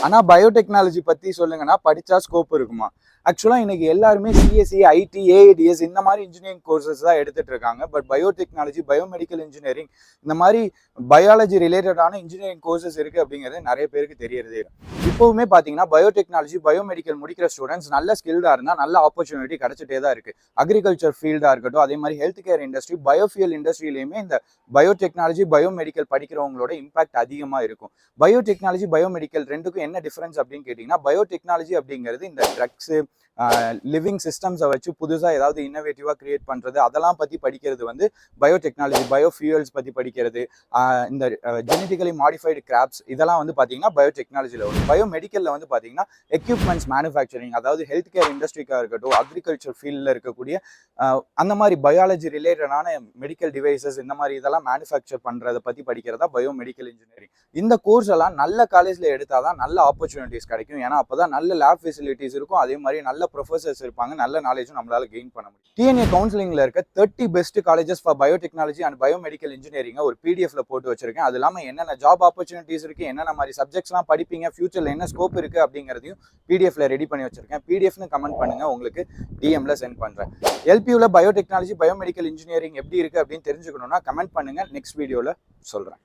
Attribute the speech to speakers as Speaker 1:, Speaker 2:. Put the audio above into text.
Speaker 1: ஆனா பயோடெக்னாலஜி பத்தி சொல்லுங்கன்னா படிச்சா ஸ்கோப் இருக்குமா? ஆக்சுவலா இன்னைக்கு எல்லாருமே சிஎஸ்சி, ஐடி, ஏஐடிஎஸ் இந்த மாதிரி இன்ஜினியரிங் கோர்சஸ் தான் எடுத்துட்டு இருக்காங்க. பட் பயோடெக்னாலஜி, பயோமெடிக்கல் இன்ஜினியரிங் இந்த மாதிரி பயாலஜி ரிலேட்டடான இன்ஜினியரிங் கோர்சஸ் இருக்கு அப்படிங்கிறது நிறைய பேருக்கு தெரியறதே இல்லை. இப்போவுமே பாத்தீங்கன்னா பயோடெக்னாலஜி, பயோமெடிக்கல் முடிக்கிற ஸ்டூடெண்ட்ஸ் நல்ல ஸ்கில்டா இருந்தா நல்ல ஆப்பர்ச்சுனிட்டி கிடைச்சிட்டே தான் இருக்கு. அக்ரிகல்ச்சர் ஃபீல்டா இருக்கட்டும், அதே மாதிரி ஹெல்த் கேர் இண்டஸ்ட்ரி, பயோஃபியல் இண்டஸ்ட்ரியிலுமே இந்த பயோடெக்னாலஜி, பயோமெடிக்கல் படிக்கிறவங்களோட இம்பாக்ட் அதிகமா இருக்கும். பயோடெக்னாலஜி, பயோமெடிக்கல் ரெண்டுக்கும் என்ன டிஃபரன்ஸ் அப்படின்னு கேட்டிங்கன்னா, பயோடெக்னாலஜி அப்படிங்கிறது இந்த ட்ரக்ஸு, லிவிங் சிஸ்டம்ஸை வச்சு புதுசாக ஏதாவது இன்னோவேட்டிவாக கிரியேட் பண்ணுறது, அதெல்லாம் பற்றி படிக்கிறது வந்து பயோடெக்னாலஜி. பயோஃபியூயல்ஸ் பற்றி படிக்கிறது, இந்த ஜெனட்டிக்கலி மாடிஃபைடு கிராப்ஸ் இதெல்லாம் வந்து பார்த்தீங்கன்னா பயோடெக்னாலஜியில் வரும். பயோமெடிக்கலில் வந்து பார்த்தீங்கன்னா எக்யூப்மெண்ட்ஸ் மேனுஃபேக்சரிங், அதாவது ஹெல்த் கேர் இண்டஸ்ட்ரிக்காக இருக்கட்டும், அக்ரிகல்ச்சர் ஃபீல்டில் இருக்கக்கூடிய அந்த மாதிரி பயாலஜி ரிலேட்டடான மெடிக்கல் டிவைசஸ் இந்த மாதிரி இதெல்லாம் மேனுஃபேக்சர் பண்ணுறதை பற்றி படிக்கிறதா பயோமெடிக்கல் இன்ஜினியரிங். இந்த கோர்ஸ் எல்லாம் நல்ல காலேஜில் எடுத்தால் தான் நல்ல ஆப்பர்ச்சுனிட்டிஸ் கிடைக்கும். ஏன்னா அப்போ தான் நல்ல லேப் ஃபெசிலிட்டிஸ் இருக்கும், அதே மாதிரி நல்ல ப்ரொஃபசர்ஸ் இருப்பாங்க, நல்ல நாலேஜும் நம்மளால கெயின் பண்ண முடியும். டிஎன்ஏ கவுன்சிலிங்ல இருக்க 30 best colleges for biotechnology and biomedical engineering ஒரு பிடிஎஃப்ல போட்டு வச்சிருக்கேன். அது இல்லாமல் என்னென்ன ஜாப் ஆப்பர்ச்சுனிட்டிஸ் இருக்கு, என்னென்ன மாதிரி சப்ஜெக்ட்ஸ்லாம் படிப்பீங்க, ஃபியூச்சர்ல என்ன ஸ்கோப் இருக்கு அப்படிங்கிறதையும் பிடிஎஃப்ல ரெடி பண்ணி வச்சிருக்கேன். பிடிஎஃப்னு கமெண்ட் பண்ணுங்க, உங்களுக்கு டிஎம்ல சென்ட் பண்றேன். எல்பியூல பயோடெக்னாலஜி, பயோமெடிக்கல் இன்ஜினியரிங் எப்படி இருக்கு அப்படின்னு தெரிஞ்சுக்கணும்னா கமெண்ட் பண்ணுங்க, நெக்ஸ்ட் வீடியோல சொல்றேன்.